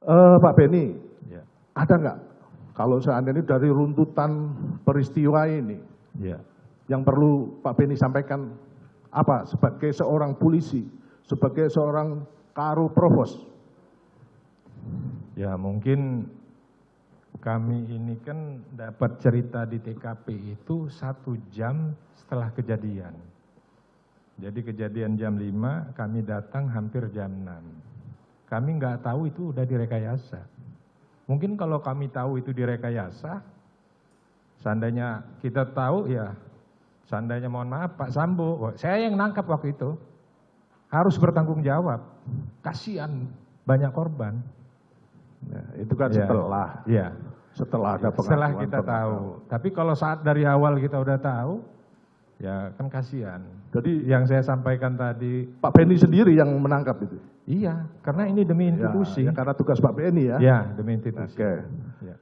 Pak Beni, Ya, ada nggak kalau seandainya dari runtutan peristiwa ini ya. yang perlu Pak Beni sampaikan apa sebagai seorang polisi, sebagai seorang Karo Provos? Ya mungkin kami ini kan dapat cerita di TKP itu 1 jam setelah kejadian. Jadi kejadian jam 5, kami datang hampir jam 6. Kami nggak tahu itu udah direkayasa. Mungkin kalau kami tahu itu direkayasa, seandainya kita tahu ya, seandainya mohon maaf Pak Sambo, saya yang nangkap waktu itu, harus bertanggung jawab. Kasihan banyak korban. Ya, itu kan Ya, setelah ya. setelah ada Setelah pengakuan kita tahu. Tapi kalau saat dari awal kita udah tahu, ya kan kasihan. Jadi Yang saya sampaikan tadi, Pak Beni sendiri yang menangkap itu. iya, karena ini demi institusi. Ya, karena tugas Pak Beni ya. Ya, demi institusi. Oke. Ya.